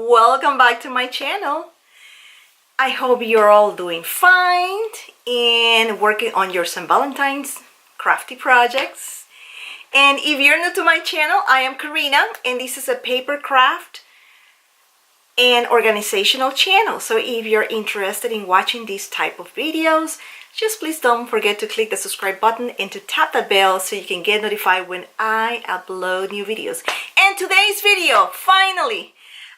welcome back to my channel. I hope you're all doing fine and working on your St. Valentine's crafty projects. And if you're new to my channel, I am Karina and this is a paper craft and organizational channel. So if you're interested in watching these type of videos, just please don't forget to click the subscribe button and to tap that bell so you can get notified when I upload new videos. And today's video, finally,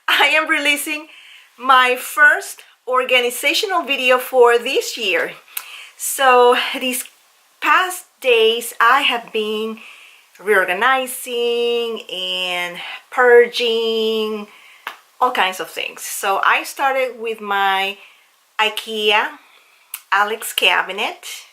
I am releasing my first organizational video for this year. So these past days I have been reorganizing and purging all kinds of things. So I started with my IKEA Alex cabinet,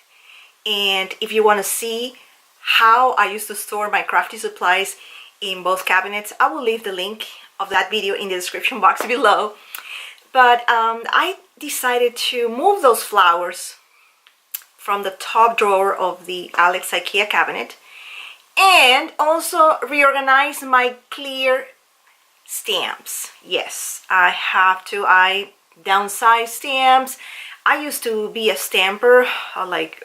and if you want to see how I used to store my crafty supplies in both cabinets, I will leave the link of that video in the description box below. But I decided to move those flowers from the top drawer of the Alex IKEA cabinet and also reorganize my clear stamps. Yes, I have to. I downsize stamps. I used to be a stamper, like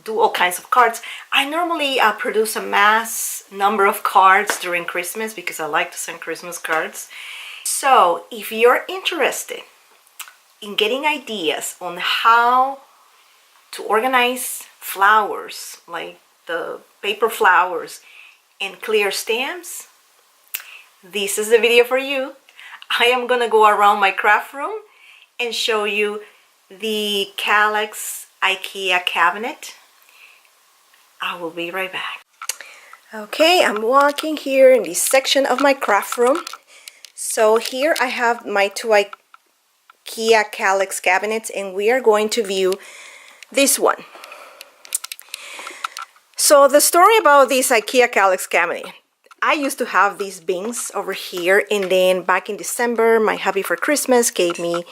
do all kinds of cards. I normally produce a mass number of cards during Christmas because I like to send Christmas cards. So if you're interested in getting ideas on how to organize flowers, like the paper flowers and clear stamps, this is the video for you. I am gonna go around my craft room and show you the Alex IKEA cabinet. I will be right back. Okay, I'm walking here in this section of my craft room. So here I have my two IKEA Alex cabinets and we are going to view this one. So the story about this IKEA Alex cabinet, I used to have these bins over here, and then back in December my hubby for Christmas gave me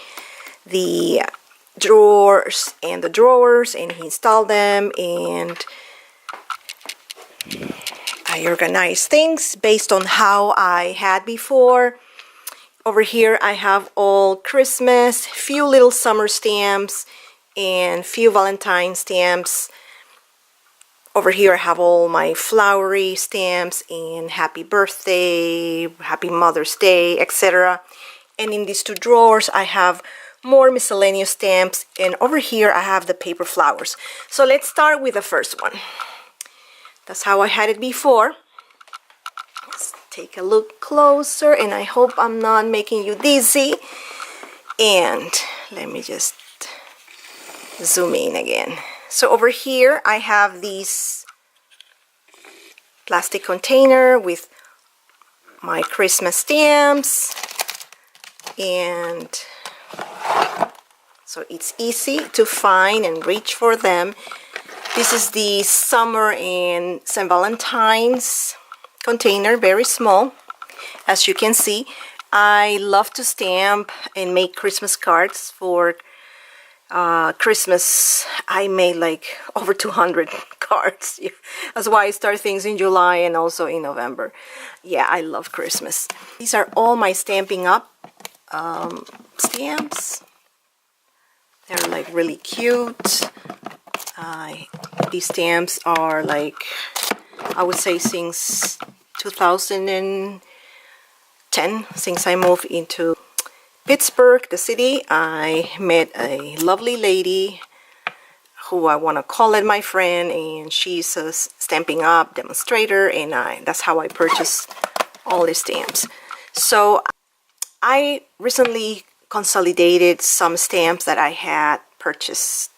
the drawers and the drawers, and he installed them, and I organized things based on how I had before. Over here I have all Christmas, few little summer stamps, and few Valentine stamps. Over here I have all my flowery stamps and happy birthday, happy Mother's Day, etc. And in these two drawers I have more miscellaneous stamps, and over here I have the paper flowers. So let's start with the first one. That's how I had it before. Let's take a look closer, and I hope I'm not making you dizzy. And let me just zoom in again. So over here I have this plastic container with my Christmas stamps, and so it's easy to find and reach for them. This is the summer and St. Valentine's container, very small. As you can see, I love to stamp and make Christmas cards for Christmas. I made like over 200 cards. That's why I start things in July and also in November. Yeah, I love Christmas. These are all my Stampin' Up stamps. They're like really cute. These stamps are like, I would say since 2010, since I moved into Pittsburgh, the city. I met a lovely lady who I want to call it my friend, and she's a Stampin' Up demonstrator, and that's how I purchased all the stamps. So I recently consolidated some stamps that I had purchased,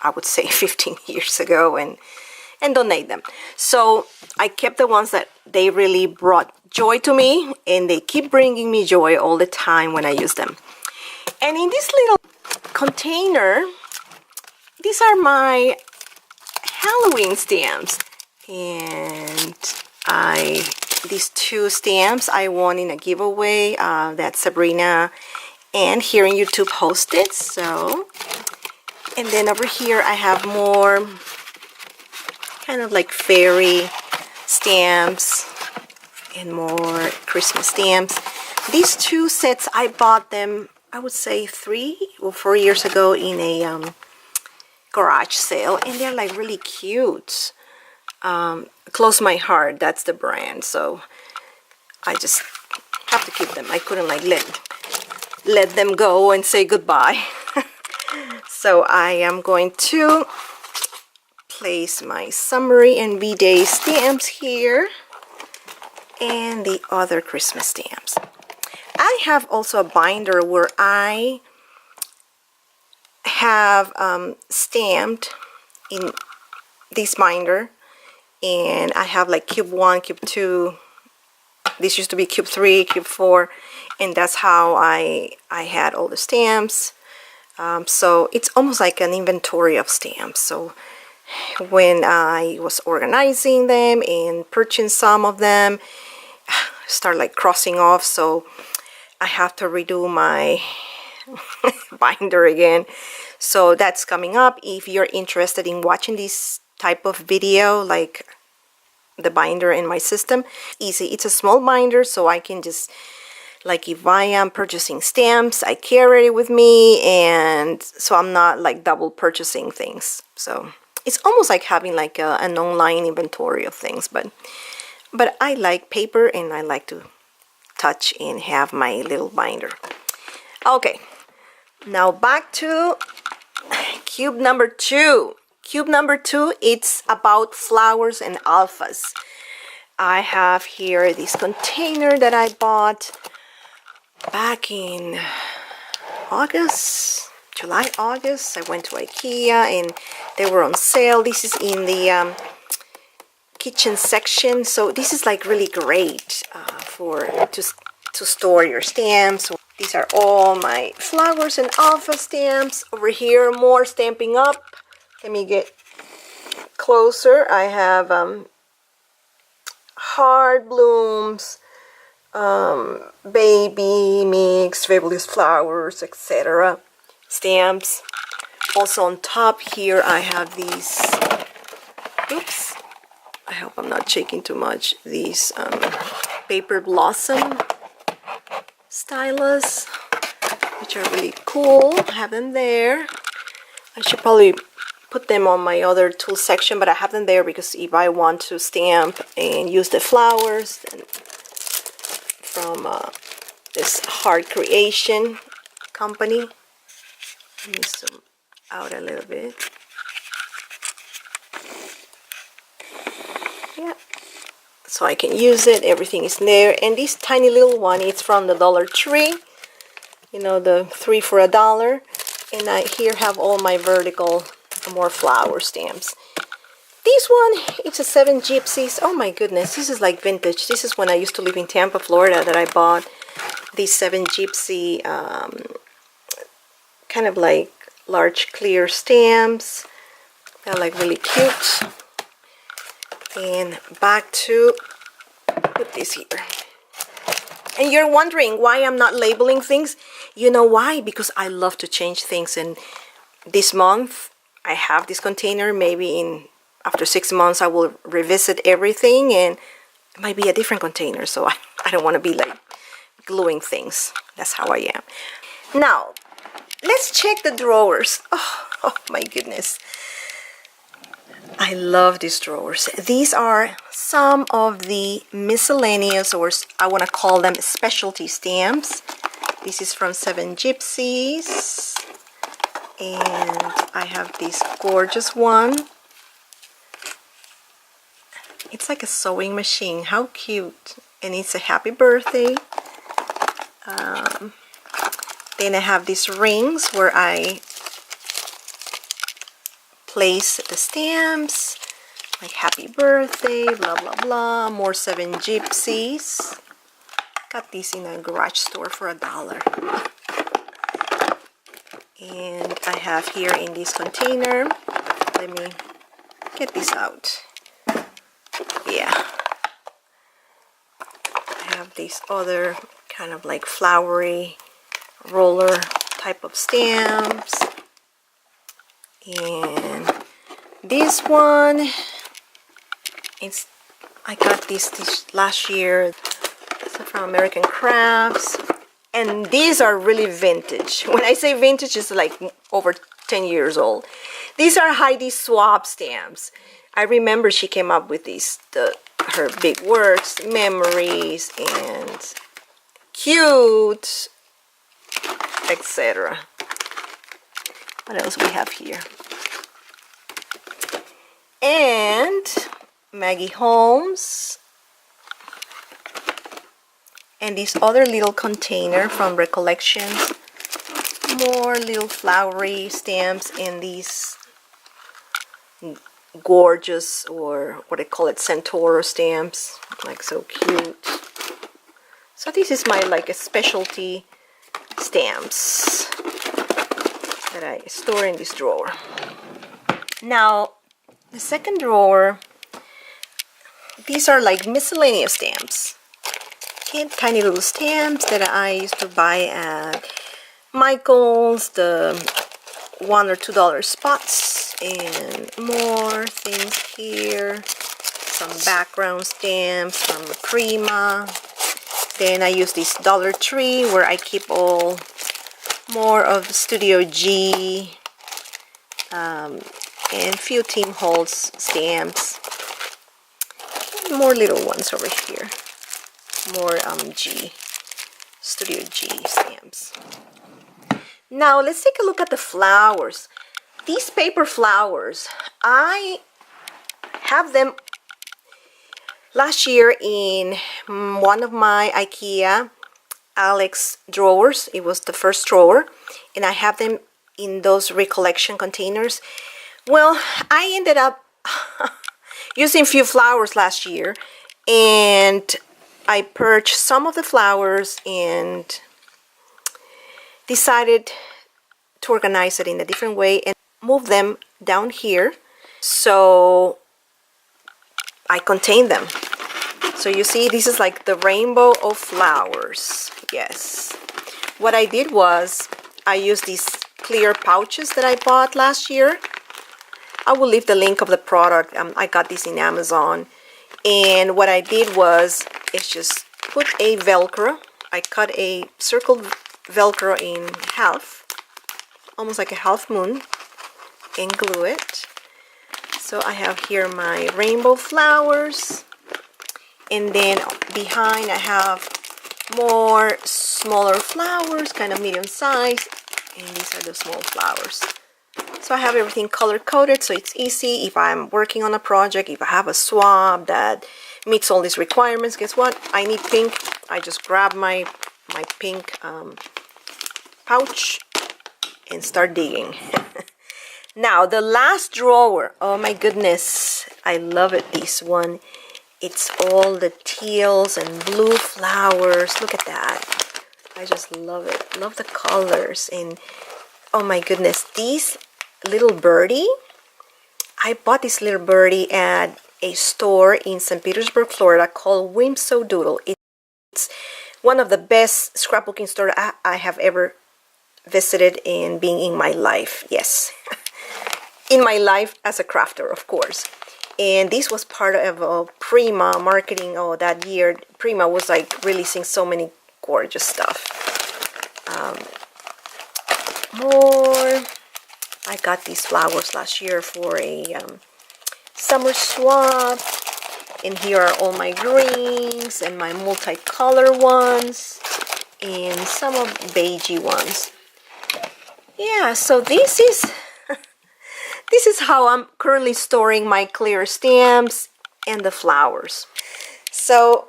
I would say 15 years ago, and donate them. So I kept the ones that they really brought joy to me, and they keep bringing me joy all the time when I use them. And in this little container, these are my Halloween stamps, and these two stamps I won in a giveaway that Sabrina and Here in YouTube hosted. So, and then over here I have more kind of like fairy stamps and more Christmas stamps. These two sets, I bought them, I would say 3 or 4 years ago in a garage sale, and they're like really cute. Close My Heart, that's the brand, so I just have to keep them. I couldn't like let them go and say goodbye. So I am going to place my summary and V-Day stamps here and the other Christmas stamps. I have also a binder where I have stamped in this binder, and I have like cube 1, cube 2. This used to be cube 3, cube 4, and that's how I had all the stamps. So it's almost like an inventory of stamps. So when I was organizing them and purchasing some of them, start like crossing off, so I have to redo my binder again. So that's coming up. If you're interested in watching this type of video, like the binder in my system, easy. It's a small binder, so I can just, like, if I am purchasing stamps, I carry it with me, and so I'm not like double purchasing things. So it's almost like having like an online inventory of things, but I like paper and I like to touch and have my little binder. Okay, now back to cube number 2. Cube number 2, it's about flowers and alphas. I have here this container that I bought back in August, July, August. I went to IKEA and they were on sale. This is in the kitchen section, so this is like really great to store your stamps. These are all my flowers and alpha stamps. Over here, more Stampin' Up. Let me get closer. I have Heart Blooms, Baby, Mix, Fabulous Flowers, etc. stamps. Also on top here, I have these, oops, I hope I'm not shaking too much, these Paper Blossom stylus, which are really cool. I have them there. I should probably put them on my other tool section, but I have them there because if I want to stamp and use the flowers from this Heart Creation company. Let me zoom out a little bit. Yeah, so I can use it. Everything is there. And this tiny little one, it's from the Dollar Tree. You know, the 3 for $1. And I here have all my vertical more flower stamps. This one, it's a 7 Gypsies. Oh my goodness, this is like vintage. This is when I used to live in Tampa, Florida, that I bought these 7 Gypsy kind of like large clear stamps. They're like really cute. And back to put this here. And you're wondering why I'm not labeling things. You know why? Because I love to change things. And this month I have this container. Maybe after 6 months I will revisit everything and it might be a different container. So I don't want to be like gluing things. That's how I am. Now let's check the drawers. Oh my goodness, I love these drawers. These are some of the miscellaneous, or I want to call them specialty stamps. This is from 7 Gypsies. And I have this gorgeous one. It's like a sewing machine. How cute. And it's a happy birthday. Then I have these rings where I place the stamps, like happy birthday, blah blah blah. More 7 Gypsies. Got these in a garage store for $1. And I have here in this container, let me get this out. Yeah, I have these other kind of like flowery roller type of stamps. And this one, I got this last year. It's from American Crafts. And these are really vintage. When I say vintage, it's like over 10 years old. These are Heidi Swap stamps. I remember she came up with these, her big words, memories, and cute, etc. What else we have here? And Maggie Holmes. And this other little container from Recollections. More little flowery stamps and these gorgeous, or what I call it, Centauro stamps. Like so cute. So this is my like a specialty stamps that I store in this drawer. Now, the second drawer, these are like miscellaneous stamps. Tiny little stamps that I used to buy at Michael's, the $1 or $2 spots, and more things here. Some background stamps from Prima. Then I use this Dollar Tree where I keep all more of Studio G and few Tim Holtz stamps. And more little ones over here. More Studio G stamps. Now let's take a look at the flowers. These paper flowers, I have them last year in one of my IKEA Alex drawers. It was the first drawer, and I have them in those recollection containers. Well, I ended up using few flowers last year, and I purged some of the flowers and decided to organize it in a different way and move them down here so I contain them. So you see, this is like the rainbow of flowers. Yes. What I did was I used these clear pouches that I bought last year. I will leave the link of the product. I got this in Amazon. And what I did was is just put a Velcro. I cut a circle Velcro in half, almost like a half moon, and glue it. So I have here my rainbow flowers, and then behind I have more smaller flowers, kind of medium size, and these are the small flowers. So I have everything color coded, so it's easy if I'm working on a project. If I have a swab that meets all these requirements, guess what? I need pink. I just grab my pink pouch and start digging. Now the last drawer, oh my goodness, I love it. This one, it's all the teals and blue flowers. Look at that. I just love it. Love the colors. And oh my goodness, these little birdie, I bought this little birdie at a store in St. Petersburg, Florida called Whimso Doodle. It's one of the best scrapbooking stores I have ever visited in being in my life. Yes. In my life as a crafter, of course. And this was part of Prima marketing. Oh, that year Prima was like releasing so many gorgeous stuff. More. I got these flowers last year for a summer swap. And here are all my greens and my multicolor ones and some of beigey ones. Yeah, so this is how I'm currently storing my clear stamps and the flowers. So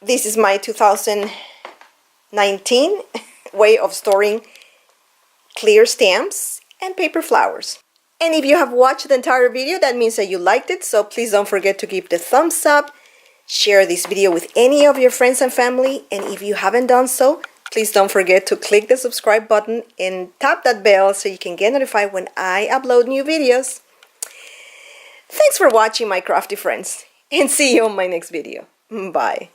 this is my 2019 way of storing clear stamps and paper flowers. And if you have watched the entire video, that means that you liked it. So please don't forget to give the thumbs up, share this video with any of your friends and family. And if you haven't done so, please don't forget to click the subscribe button and tap that bell so you can get notified when I upload new videos. Thanks for watching, my crafty friends, and see you on my next video. Bye.